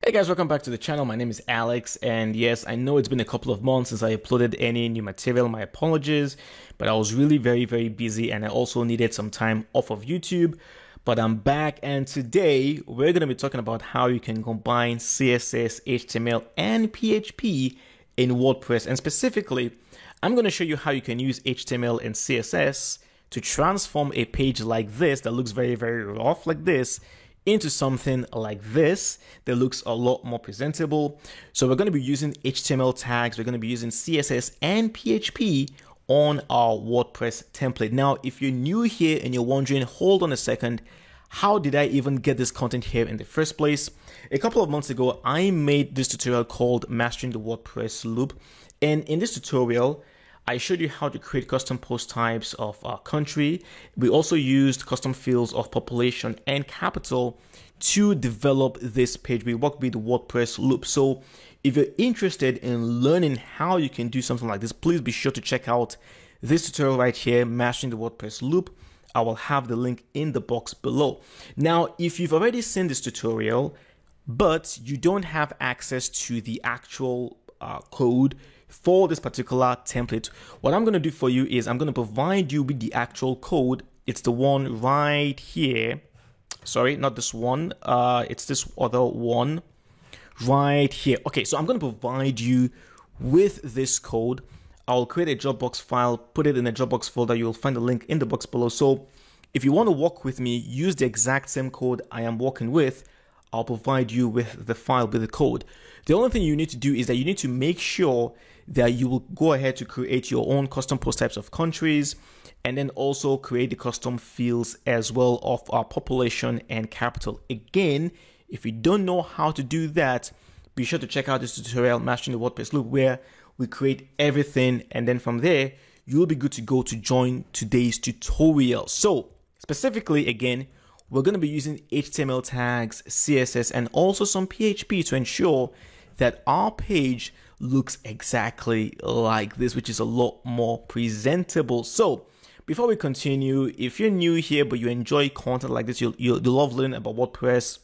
Hey guys, welcome back to the channel. My name is Alex, and yes, I know it's been a couple of months since I uploaded any new material. My apologies, but I was really very busy, and I also needed some time off of YouTube. But I'm back, and today we're going to be talking about how you can combine CSS, HTML, and PHP in WordPress. And specifically, I'm going to show you how you can use HTML and CSS to transform a page like this that looks very rough like this into something like this that looks a lot more presentable. So we're going to be using HTML tags, we're going to be using CSS and PHP on our WordPress template. Now, if you're new here and you're wondering, hold on a second, how did I even get this content here in the first place? A couple of months ago, I made this tutorial called Mastering the WordPress Loop. And in this tutorial, I showed you how to create custom post types of our country. We also used custom fields of population and capital to develop this page. We worked with the WordPress loop. So if you're interested in learning how you can do something like this, please be sure to check out this tutorial right here, Mastering the WordPress Loop. I will have the link in the box below. Now, if you've already seen this tutorial, but you don't have access to the actual code for this particular template, what I'm going to do for you is I'm going to provide you with the actual code. It's the one right here. Sorry, not this one. It's this other one right here. Okay, so I'm going to provide you with this code. I'll create a Dropbox file, put it in a Dropbox folder. You'll find the link in the box below. So if you want to work with me, use the exact same code I am working with. I'll provide you with the file with the code. The only thing you need to do is that you need to make sure that you will go ahead to create your own custom post types of countries, and then also create the custom fields as well of our population and capital. Again, if you don't know how to do that, be sure to check out this tutorial, Mastering the WordPress Loop, where we create everything, and then from there, you'll be good to go to join today's tutorial. So specifically, again, we're going to be using HTML tags, CSS, and also some PHP to ensure that our page looks exactly like this, which is a lot more presentable. So before we continue, if you're new here but you enjoy content like this, you'll love learning about WordPress,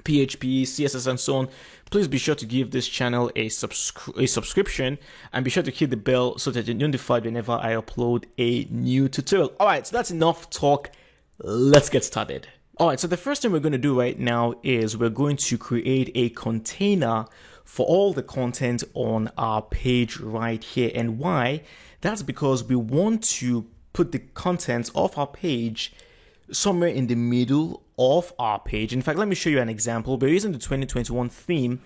PHP, CSS, and so on, please be sure to give this channel a subscription, and be sure to hit the bell so that you're notified whenever I upload a new tutorial. All right, so that's enough talk. Let's get started. All right, so the first thing we're going to do right now is we're going to create a container for all the content on our page right here. And why? That's because we want to put the contents of our page somewhere in the middle of our page. In fact, let me show you an example. We're using the 2021 theme,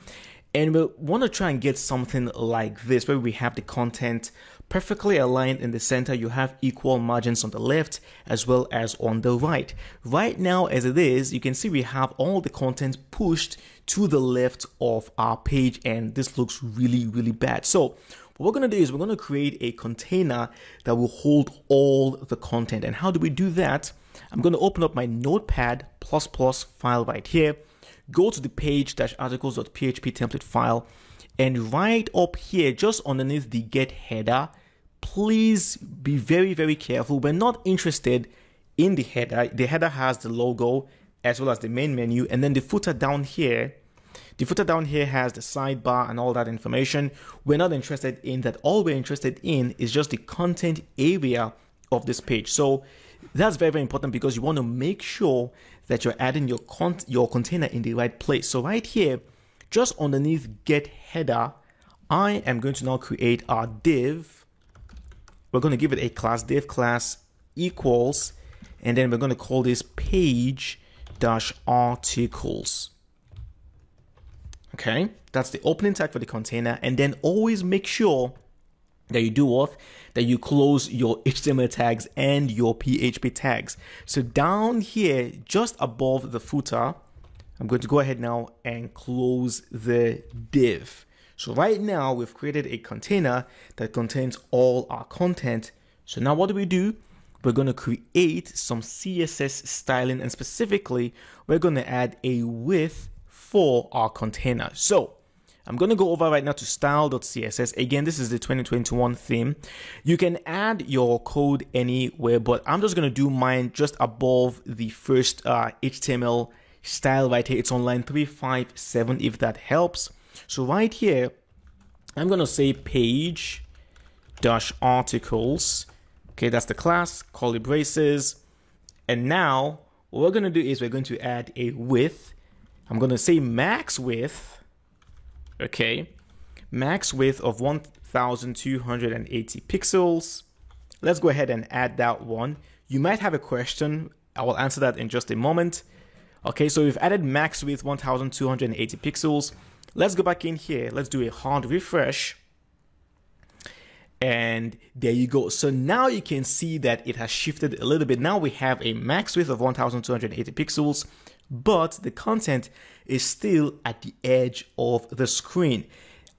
and we want to try and get something like this, where we have the content perfectly aligned in the center. You have equal margins on the left as well as on the right. Right now, as it is, you can see we have all the content pushed to the left of our page, and this looks really bad. So what we're going to do is we're going to create a container that will hold all the content. And how do we do that? I'm going to open up my Notepad++ file right here, go to the page-articles.php template file, and right up here, just underneath the get header, please be very careful. We're not interested in the header. The header has the logo as well as the main menu, and then the footer down here. The footer down here has the sidebar and all that information. We're not interested in that. All we're interested in is just the content area of this page. So that's very important, because you want to make sure that you're adding your container in the right place. So right here, just underneath get header, I am going to now create our div. We're going to give it a class, div class equals, and then we're going to call this page-articles. Okay, that's the opening tag for the container. And then always make sure that you do what? That you close your HTML tags and your PHP tags. So down here, just above the footer, I'm going to go ahead now and close the div. So right now we've created a container that contains all our content. So now what do? We're going to create some CSS styling, and specifically we're going to add a width for our container. So I'm going to go over right now to style.css. Again, this is the 2021 theme. You can add your code anywhere, but I'm just going to do mine just above the first HTML style right here. It's on line 357 if that helps. So right here, I'm going to say page dash articles. Okay, that's the class, curly braces. And now what we're going to do is we're going to add a width. I'm going to say max width. Okay, max width of 1280 pixels. Let's go ahead and add that one. You might have a question. I will answer that in just a moment. Okay, so we've added max width 1280 pixels. Let's go back in here. Let's do a hard refresh. And there you go. So now you can see that it has shifted a little bit. Now we have a max width of 1280 pixels, but the content is still at the edge of the screen.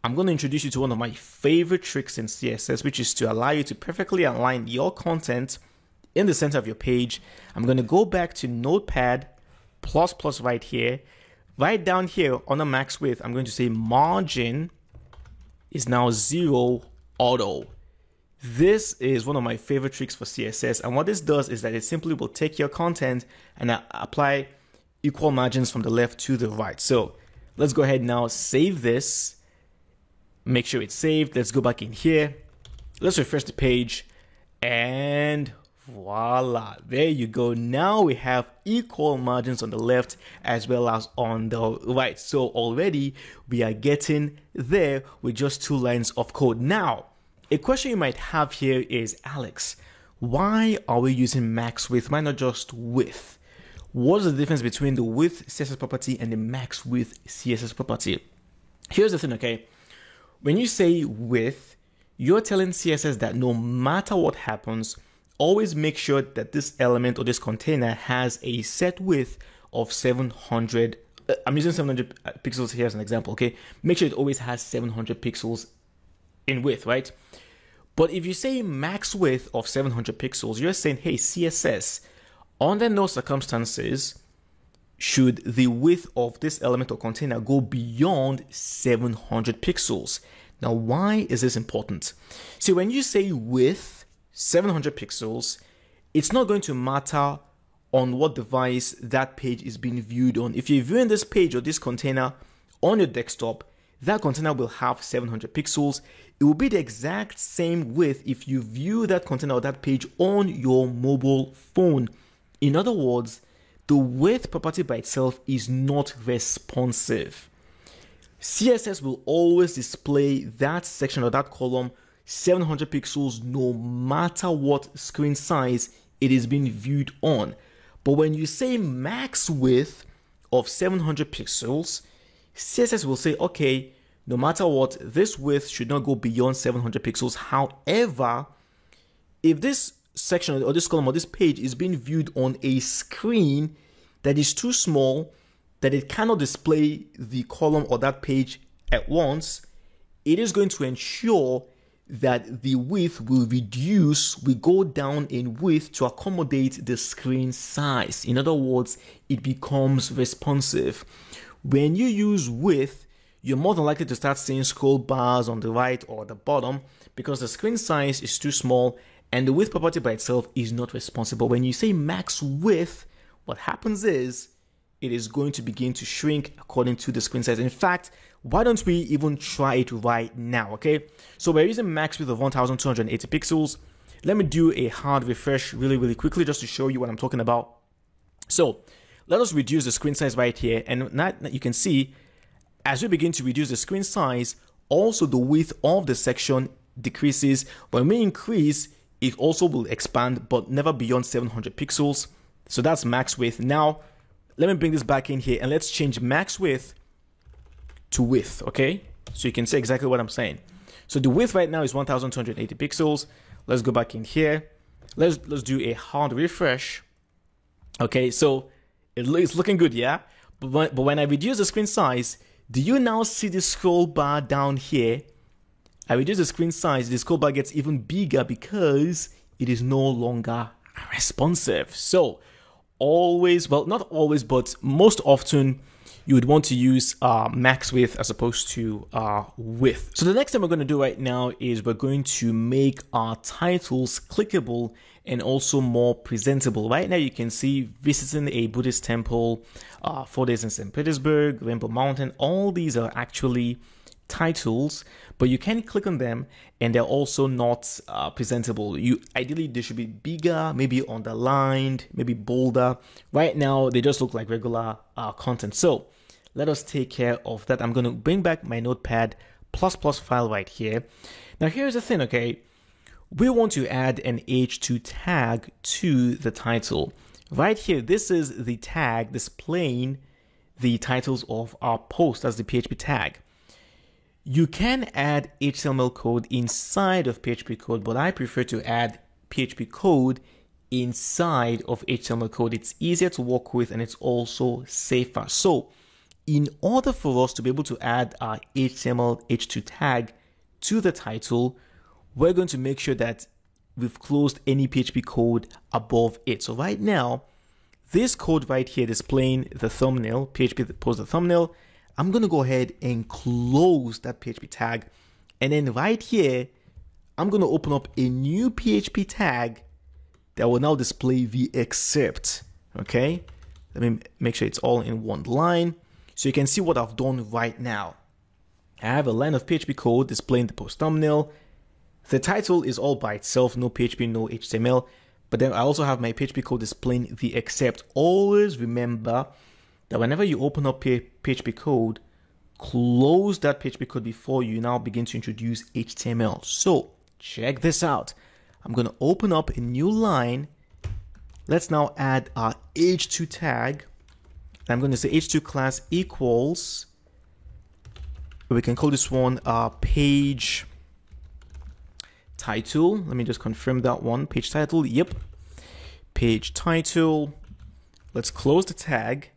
I'm going to introduce you to one of my favorite tricks in CSS, which is to allow you to perfectly align your content in the center of your page. I'm going to go back to Notepad++ right here. Right down here on the max width, I'm going to say margin is now 0 auto. This is one of my favorite tricks for CSS, and what this does is that it simply will take your content and apply equal margins from the left to the right. So let's go ahead now, save this, make sure it's saved. Let's go back in here, let's refresh the page, and voila, there you go. Now we have equal margins on the left as well as on the right. So already we are getting there with just 2 lines of code. Now, a question you might have here is, Alex, why are we using max width? Why not just width? What is the difference between the width CSS property and the max width CSS property? Here's the thing, okay? When you say width, you're telling CSS that no matter what happens, always make sure that this element or this container has a set width of 700. I'm using 700 pixels here as an example, okay? Make sure it always has 700 pixels in width, right? But if you say max width of 700 pixels, you're saying, hey, CSS, under no circumstances should the width of this element or container go beyond 700 pixels. Now, why is this important? See, when you say width 700 pixels, it's not going to matter on what device that page is being viewed on. If you're viewing this page or this container on your desktop, that container will have 700 pixels. It will be the exact same width if you view that container or that page on your mobile phone. In other words, the width property by itself is not responsive. CSS will always display that section or that column 700 pixels no matter what screen size it is being viewed on. But when you say max width of 700 pixels, CSS will say, okay, no matter what, this width should not go beyond 700 pixels. However, if this section or this column or this page is being viewed on a screen that is too small, that it cannot display the column or that page at once, it is going to ensure that the width will go down in width to accommodate the screen size. In other words, it becomes responsive. When you use width, you're more than likely to start seeing scroll bars on the right or the bottom because the screen size is too small and the width property by itself is not responsible. When you say max width, what happens is it is going to begin to shrink according to the screen size. In fact, why don't we even try it right now, okay? So we're using max width of 1280 pixels. Let me do a hard refresh really quickly just to show you what I'm talking about. So let us reduce the screen size right here. And now you can see, as we begin to reduce the screen size, also the width of the section decreases. When we increase, it also will expand, but never beyond 700 pixels. So that's max width. Now, let me bring this back in here and let's change max width to width, okay? So you can see exactly what I'm saying. So the width right now is 1280 pixels. Let's go back in here. Let's do a hard refresh. Okay, so it's looking good, yeah? But when I reduce the screen size, do you now see the scroll bar down here? I reduce the screen size, the scroll bar gets even bigger because it is no longer responsive. So always, well, not always, but most often, you would want to use max width as opposed to width. So the next thing we're going to do right now is we're going to make our titles clickable and also more presentable. Right now you can see visiting a Buddhist temple, 4 days in St. Petersburg, Rainbow Mountain. All these are actually titles, but you can click on them and they're also not presentable. Ideally they should be bigger, maybe underlined, maybe bolder. Right now they just look like regular content. So let us take care of that. I'm going to bring back my Notepad++ file right here. Now here's the thing, okay? We want to add an H2 tag to the title. Right here, this is the tag displaying the titles of our post. That's the PHP tag. You can add HTML code inside of PHP code, but I prefer to add PHP code inside of HTML code. It's easier to work with and it's also safer. So in order for us to be able to add our HTML H2 tag to the title, we're going to make sure that we've closed any PHP code above it. So right now, this code right here displaying the thumbnail, PHP post the thumbnail, I'm going to go ahead and close that PHP tag. And then right here, I'm going to open up a new PHP tag that will now display the except. Okay, let me make sure it's all in one line. So you can see what I've done right now. I have a line of PHP code displaying the post thumbnail. The title is all by itself, no PHP, no HTML. But then I also have my PHP code displaying the except. Always remember that whenever you open up PHP code, close that PHP code before you now begin to introduce HTML. So check this out. I'm going to open up a new line. Let's now add our H2 tag. I'm going to say H2 class equals, we can call this one page title. Let me just confirm that one. Page title. Yep. Page title. Let's close the tag.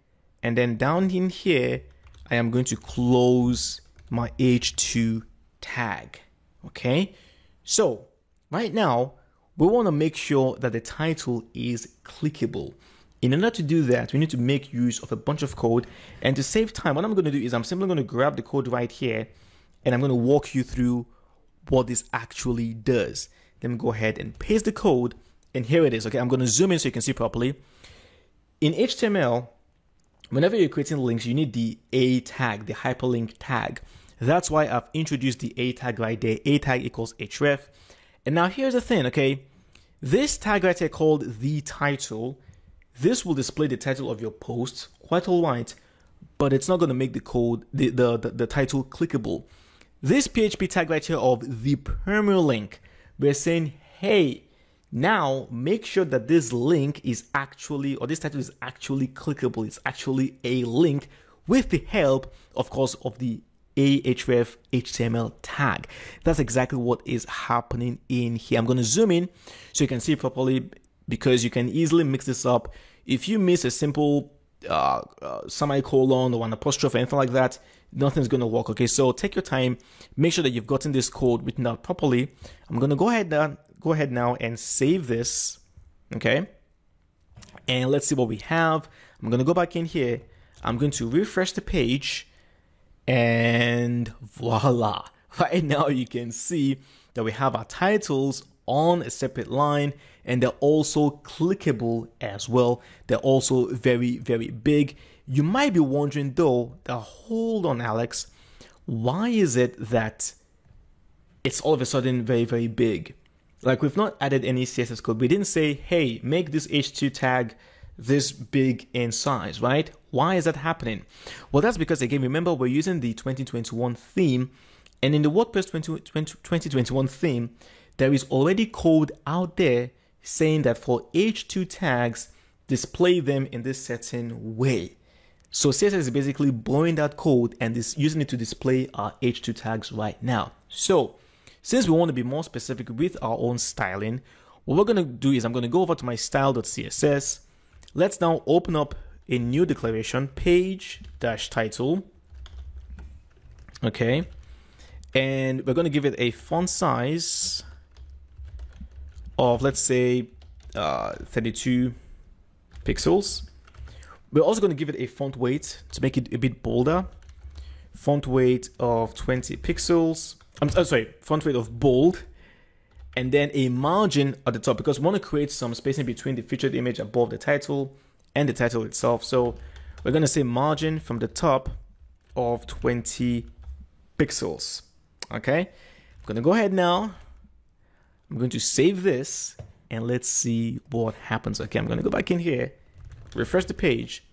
And then down in here, I am going to close my H2 tag. Okay. So right now, we want to make sure that the title is clickable. In order to do that, we need to make use of a bunch of code. And to save time, what I'm going to do is I'm simply going to grab the code right here and I'm going to walk you through what this actually does. Let me go ahead and paste the code. And here it is. Okay, I'm going to zoom in so you can see properly. In HTML, whenever you're creating links, you need the A tag, the hyperlink tag. That's why I've introduced the A tag right there. A tag equals href. And now here's the thing, okay? This tag right here called the title, this will display the title of your post, quite all right, but it's not going to make the code, the title clickable. This PHP tag right here of the permalink, we're saying, hey, now make sure that this link is actually, or this title is actually clickable. It's actually a link with the help, of course, of the ahref HTML tag. That's exactly what is happening in here. I'm going to zoom in so you can see properly because you can easily mix this up. If you miss a simple semicolon or an apostrophe or anything like that, nothing's going to work. Okay, so take your time, make sure that you've gotten this code written out properly. I'm going to go ahead now and save this. Okay, and let's see what we have. I'm going to go back in here. I'm going to refresh the page and voila. Right now you can see that we have our titles on a separate line and they're also clickable as well. They're also very, very big. You might be wondering though, hold on, Alex, why is it that it's all of a sudden very, very big? Like we've not added any CSS code. We didn't say, hey, make this H2 tag this big in size, right? Why is that happening? Well, that's because, again, remember we're using the 2021 theme, and in the WordPress 2021 theme, there is already code out there saying that for H2 tags, display them in this certain way. So CSS is basically blowing that code and is using it to display our H2 tags right now. So since we want to be more specific with our own styling, what we're going to do is I'm going to go over to my style.css. Let's now open up a new declaration, page-title. Okay. And we're going to give it a font size of, let's say, 32 pixels. We're also going to give it a font weight to make it a bit bolder. Font weight of 20 pixels. I'm sorry, font weight of bold. And then a margin at the top, because we want to create some spacing between the featured image above the title and the title itself. So we're going to say margin from the top of 20 pixels. Okay, I'm going to go ahead now. I'm going to save this and let's see what happens. Okay, I'm going to go back in here, refresh the page,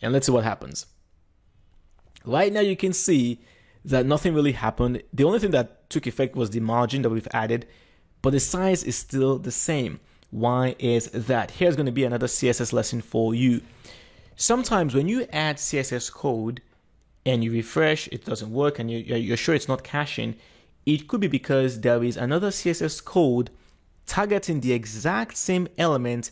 and let's see what happens. Right now you can see that nothing really happened. The only thing that took effect was the margin that we've added, but the size is still the same. Why is that? Here's going to be another CSS lesson for you. Sometimes when you add CSS code and you refresh, it doesn't work, and you're sure it's not caching, it could be because there is another CSS code targeting the exact same element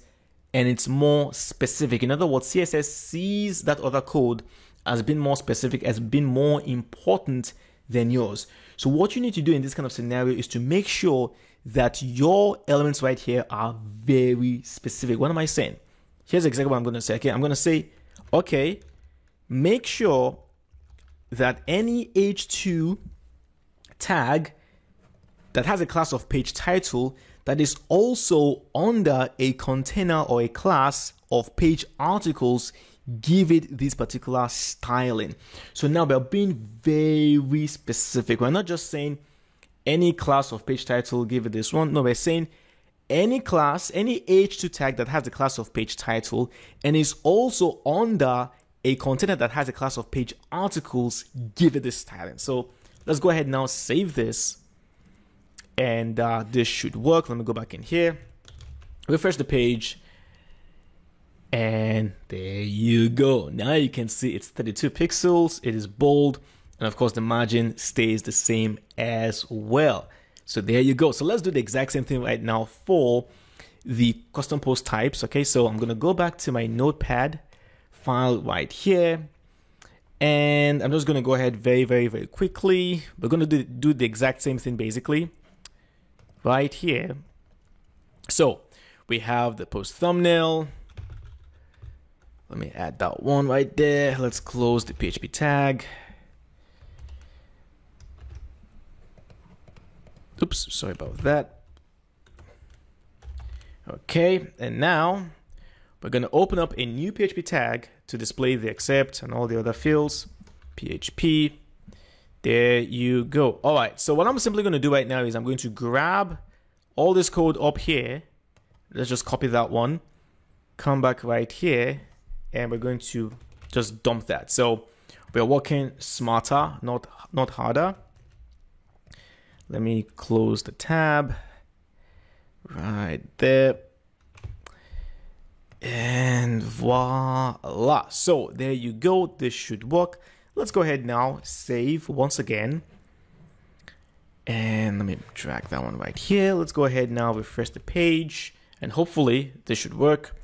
and it's more specific. In other words, CSS sees that other code as being more specific, as being more important than yours. So what you need to do in this kind of scenario is to make sure that your elements right here are very specific. What am I saying? Here's exactly what I'm going to say. Okay, I'm going to say, okay, make sure that any H2 tag that has a class of page title that is also under a container or a class of page articles, give it this particular styling. So now we're being very specific. We're not just saying any class of page title, give it this one. No, we're saying any class, any H2 tag that has the class of page title and is also under a container that has a class of page articles, give it this styling. So let's go ahead now, save this, and this should work. Let me go back in here, refresh the page, and there you go. Now you can see it's 32 pixels, it is bold, and of course the margin stays the same as well. So there you go. So let's do the exact same thing right now for the custom post types. Okay, so I'm gonna go back to my notepad file right here, and I'm just gonna go ahead very quickly. We're gonna do the exact same thing basically right here. So we have the post thumbnail. Let me add that one right there. Let's close the PHP tag. Oops, sorry about that. Okay, and now we're going to open up a new PHP tag to display the accept and all the other fields. PHP. There you go. All right, so what I'm simply going to do right now is I'm going to grab all this code up here. Let's just copy that one. Come back right here, and we're going to just dump that. So we're working smarter, not harder. Let me close the tab right there. And voila. So there you go. This should work. Let's go ahead now, save once again. And let me drag that one right here. Let's go ahead now, refresh the page, and hopefully this should work.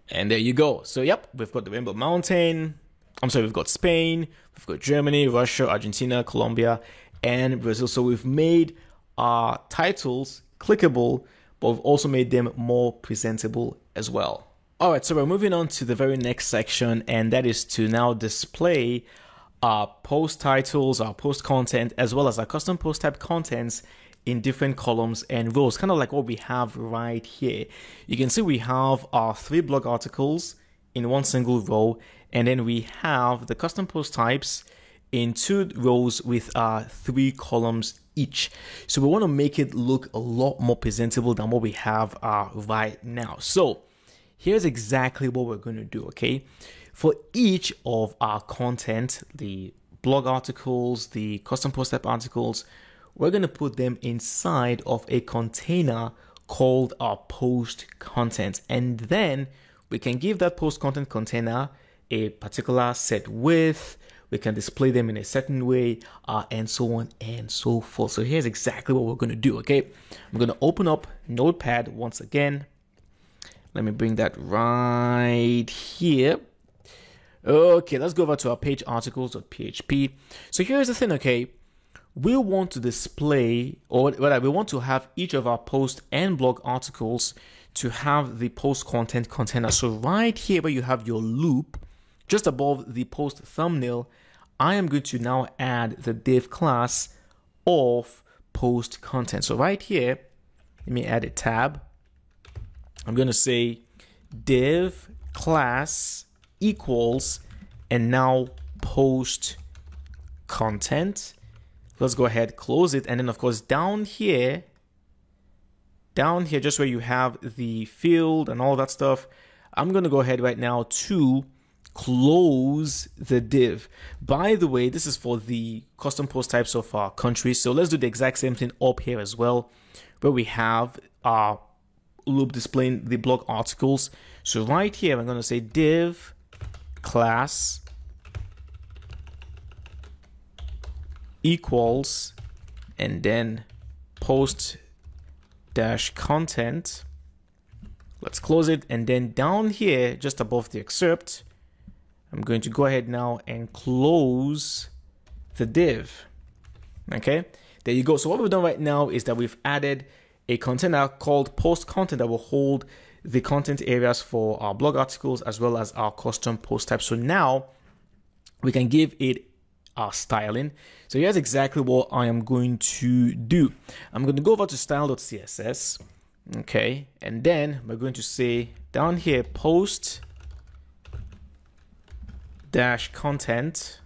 And there you go. So yep, we've got the Rainbow Mountain. I'm sorry, we've got Spain, we've got Germany, Russia, Argentina, Colombia, and Brazil. So we've made our titles clickable, but we've also made them more presentable as well. All right, so we're moving on to the very next section, and that is to now display our post titles, our post content, as well as our custom post type contents in different columns and rows, kind of like what we have right here. You can see we have our 3 blog articles in one single row, and then we have the custom post types in 2 rows with 3 columns each. So we want to make it look a lot more presentable than what we have right now. So here's exactly what we're going to do, okay? For each of our content, the blog articles, the custom post type articles, we're going to put them inside of a container called our post content. And then we can give that post content container a particular set width. We can display them in a certain way, and so on and so forth. So here's exactly what we're going to do, okay? I'm going to open up Notepad once again. Let me bring that right here. Okay, let's go over to our page articles.php. So here's the thing, okay? We want to display, or rather, we want to have each of our post and blog articles to have the post content container. So right here where you have your loop, just above the post thumbnail, I am going to now add the div class of post content. So right here, let me add a tab. I'm going to say div class equals, and now post content. Let's go ahead, close it. And then of course down here, just where you have the field and all that stuff, I'm going to go ahead right now to close the div. By the way, this is for the custom post types of our countries. So let's do the exact same thing up here as well, where we have our loop displaying the blog articles. So right here, I'm going to say div class equals, and then post dash content. Let's close it. And then down here, just above the excerpt, I'm going to go ahead now and close the div. Okay, there you go. So what we've done right now is that we've added a container called post content that will hold the content areas for our blog articles as well as our custom post types. So now we can give it our styling. So here's exactly what I am going to do. I'm going to go over to style.css. Okay, and then we're going to say down here post dash content.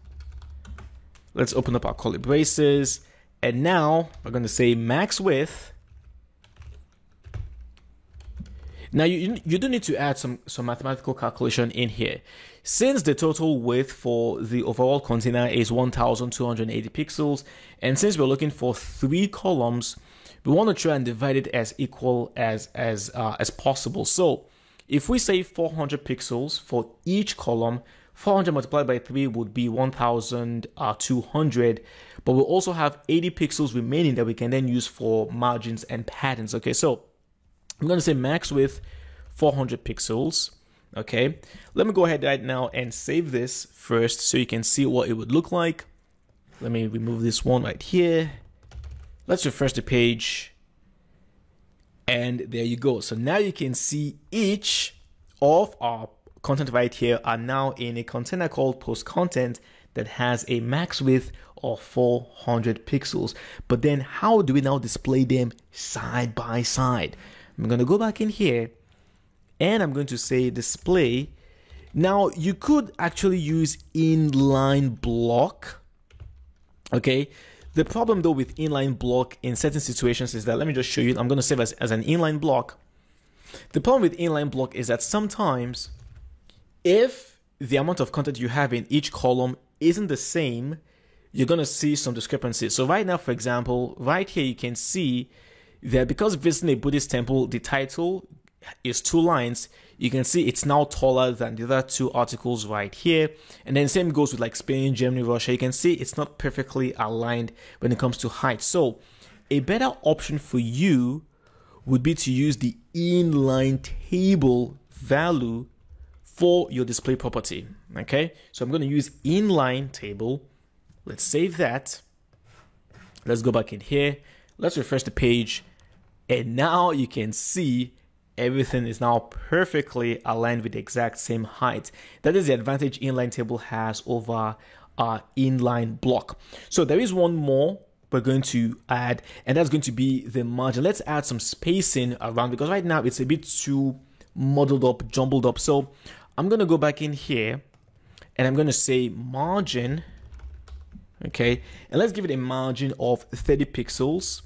Let's open up our curly braces, and now we're going to say max width. Now you do need to add some mathematical calculation in here. Since the total width for the overall container is 1280 pixels, and since we're looking for 3 columns, we want to try and divide it as equal as possible. So if we say 400 pixels for each column, 400 multiplied by 3 would be 1200, but we'll also have 80 pixels remaining that we can then use for margins and patterns. Okay, so I'm going to say max width 400 pixels. Okay, let me go ahead right now and save this first so you can see what it would look like. Let me remove this one right here. Let's refresh the page. And there you go. So now you can see each of our content right here are now in a container called post content that has a max width of 400 pixels. But then how do we now display them side by side? I'm going to go back in here and I'm going to say display. Now you could actually use inline block. Okay. The problem though with inline block in certain situations is that, let me just show you. I'm going to save as an inline block. The problem with inline block is that sometimes if the amount of content you have in each column isn't the same, you're going to see some discrepancies. So right now, for example, right here, you can see that because visiting a Buddhist temple, the title is 2 lines, you can see it's now taller than the other 2 articles right here. And then same goes with like Spain, Germany, Russia. You can see it's not perfectly aligned when it comes to height. So a better option for you would be to use the inline table value for your display property. Okay, so I'm going to use inline table. Let's save that. Let's go back in here. Let's refresh the page. And now you can see everything is now perfectly aligned with the exact same height. That is the advantage inline table has over our inline block. So there is one more we're going to add, and that's going to be the margin. Let's add some spacing around, because right now it's a bit too muddled up, jumbled up. So I'm going to go back in here and I'm going to say margin. Okay, and let's give it a margin of 30 pixels.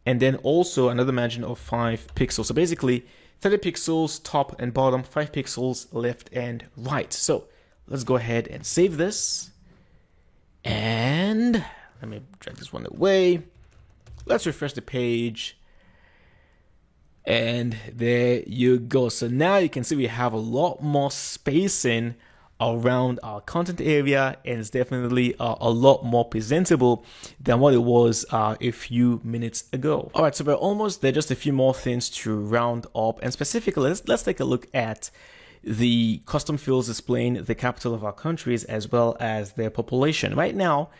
And then also another margin of 5 pixels. So basically 30 pixels top and bottom, 5 pixels left and right. So let's go ahead and save this. And let me drag this one away. Let's refresh the page. And there you go. So now you can see we have a lot more spacing around our content area, and it's definitely a lot more presentable than what it was a few minutes ago. All right, so we're almost there. Just a few more things to round up, and specifically, let's take a look at the custom fields displaying the capital of our countries as well as their population. Right now,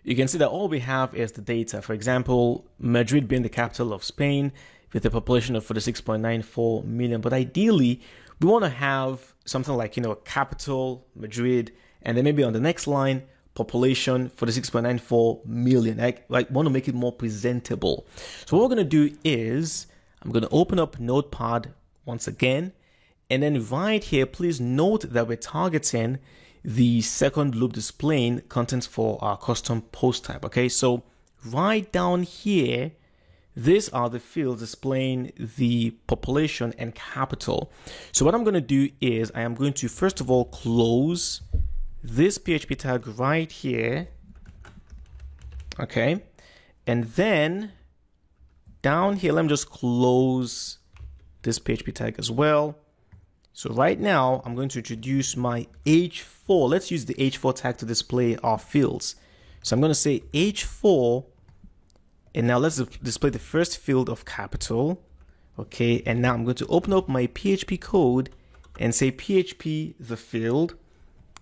you can see that all we have is the data. For example, Madrid being the capital of Spain with a population of 46.94 million. But ideally, we want to have something like, capital Madrid, and then maybe on the next line, population 46.94 million. Like want to make it more presentable. So what we're going to do is I'm going to open up Notepad once again, and then right here, please note that we're targeting the second loop displaying contents for our custom post type. Okay, so right down here, these are the fields displaying the population and capital. So what I'm going to do is I am going to first of all close this PHP tag right here. Okay, and then down here, let me just close this PHP tag as well. So right now, I'm going to introduce my H4. Let's use the H4 tag to display our fields. So I'm going to say H4, and now let's display the first field of capital. Okay, and now I'm going to open up my PHP code and say PHP the field,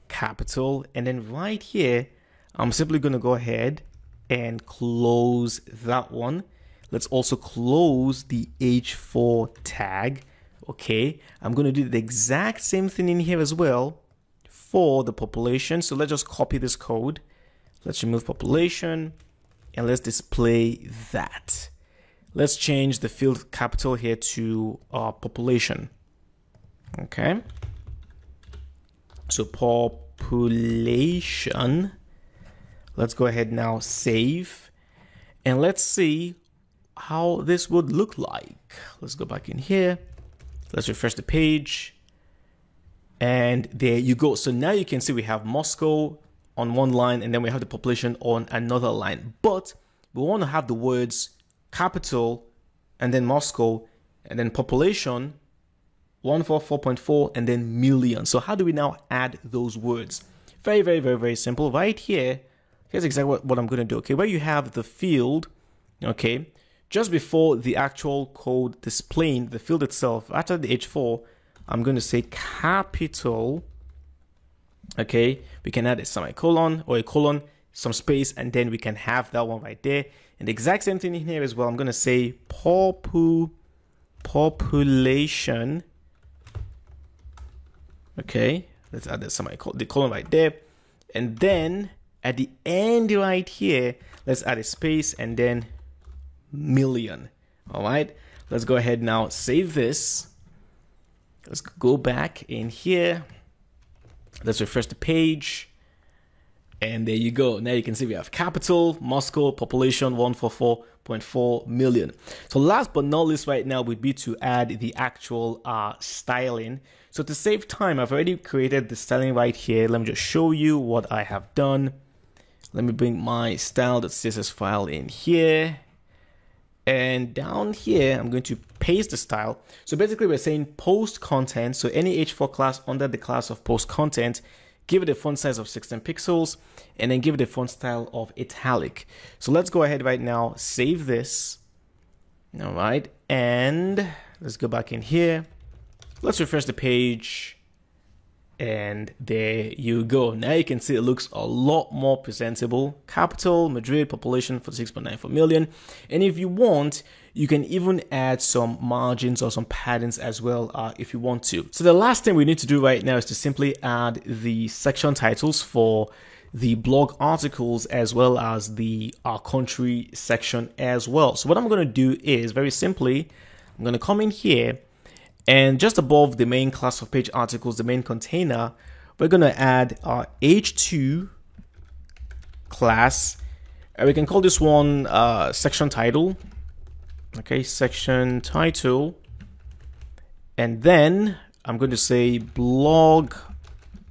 capital, and then right here, I'm simply going to go ahead and close that one. Let's also close the H4 tag. Okay, I'm going to do the exact same thing in here as well for the population. So let's just copy this code. Let's remove population and let's display that. Let's change the field capital here to population. Okay, so population. Let's go ahead now, save, and let's see how this would look like. Let's go back in here. Let's refresh the page. And there you go. So now you can see we have Moscow on one line and then we have the population on another line. But we want to have the words capital and then Moscow and then population 144.4 and then million. So how do we now add those words? Very, very, very, very simple. Right here, here's exactly what I'm going to do. Okay, where you have the field, okay, just before the actual code displaying the field itself, after the H4, I'm going to say capital. Okay, we can add a semicolon or a colon, some space, and then we can have that one right there. And the exact same thing in here as well. I'm going to say population. Okay, let's add the semicolon, the colon right there. And then at the end right here, let's add a space and then million. All right, let's go ahead now, save this. Let's go back in here. Let's refresh the page. And there you go. Now you can see we have capital, Moscow, population 144.4 million. So last but not least right now would be to add the actual styling. So to save time, I've already created the styling right here. Let me just show you what I have done. Let me bring my style.css file in here. And down here, I'm going to paste the style. So basically we're saying post content. So any H4 class under the class of post content, give it a font size of 16 pixels, and then give it a font style of italic. So let's go ahead right now, save this. All right, and let's go back in here. Let's refresh the page. And there you go. Now you can see it looks a lot more presentable. Capital, Madrid, population 46.94 million. And if you want, you can even add some margins or some patterns as well if you want to. So the last thing we need to do right now is to simply add the section titles for the blog articles as well as the country section as well. So what I'm going to do is very simply, I'm going to come in here. And just above the main class of page articles, the main container, we're going to add our H2 class. And we can call this one section title. Okay, section title. And then I'm going to say blog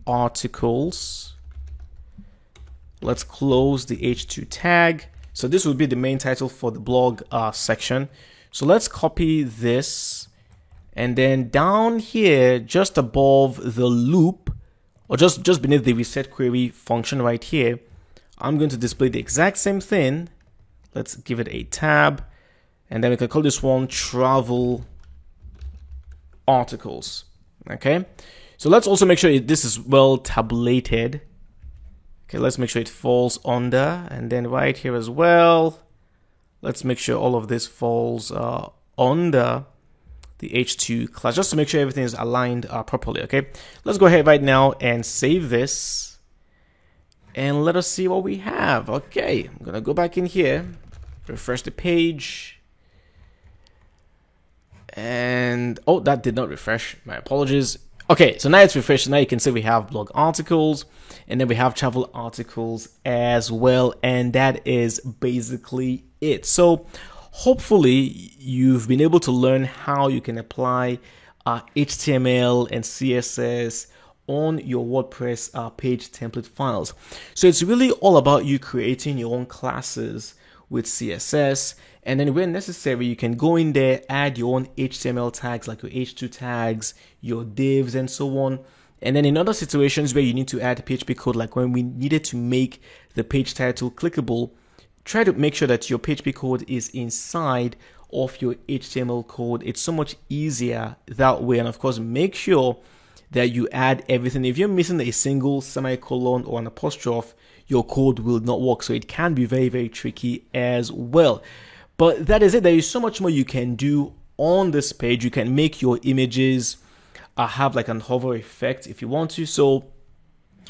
articles. Let's close the H2 tag. So this will be the main title for the blog section. So let's copy this. And then down here, just above the loop, or just beneath the reset query function right here, I'm going to display the exact same thing. Let's give it a tab. And then we can call this one travel articles. Okay. So let's also make sure this is well tabulated. Okay, let's make sure it falls under. And then right here as well, let's make sure all of this falls under the H2 class, just to make sure everything is aligned properly. Okay, let's go ahead right now and save this, and let us see what we have. Okay, I'm gonna go back in here, refresh the page. And oh, that did not refresh, my apologies. Okay, so now it's refreshed. Now you can see we have blog articles, and then we have travel articles as well, and that is basically it. So hopefully you've been able to learn how you can apply HTML and CSS on your WordPress page template files. So it's really all about you creating your own classes with CSS, and then when necessary you can go in there, add your own HTML tags like your H2 tags, your divs, and so on. And then in other situations where you need to add PHP code, like when we needed to make the page title clickable, try to make sure that your PHP code is inside of your HTML code. It's so much easier that way. And of course, make sure that you add everything. If you're missing a single semicolon or an apostrophe, your code will not work. So it can be very, very tricky as well. But that is it. There is so much more you can do on this page. You can make your images have like an hover effect if you want to. So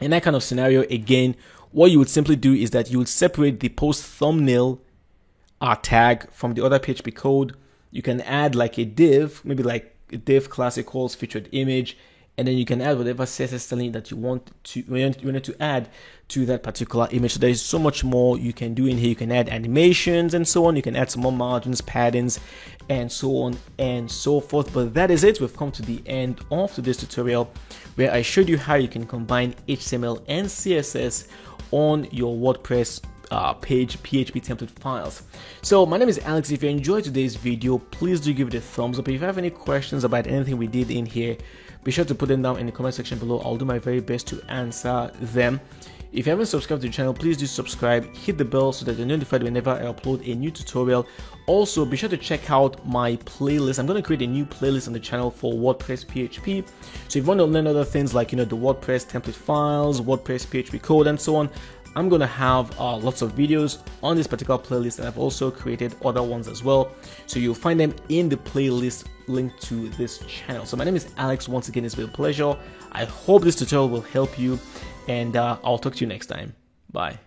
in that kind of scenario, again, what you would simply do is that you would separate the post thumbnail tag from the other PHP code. You can add like a div, maybe like a div class equals featured image, and then you can add whatever CSS styling that you want to add to that particular image. So there is so much more you can do in here. You can add animations and so on. You can add some more margins, patterns, and so on and so forth. But that is it. We've come to the end of today's tutorial where I showed you how you can combine HTML and CSS on your WordPress page PHP template files. So my name is Alex. If you enjoyed today's video, please do give it a thumbs up. If you have any questions about anything we did in here, be sure to put them down in the comment section below. I'll do my very best to answer them. If you haven't subscribed to the channel, please do subscribe, hit the bell so that you're notified whenever I upload a new tutorial. Also, be sure to check out my playlist. I'm going to create a new playlist on the channel for WordPress PHP. So if you want to learn other things like, the WordPress template files, WordPress PHP code, and so on, I'm going to have lots of videos on this particular playlist, and I've also created other ones as well. So you'll find them in the playlist linked to this channel. So my name is Alex. Once again, it's been a pleasure. I hope this tutorial will help you, and I'll talk to you next time. Bye.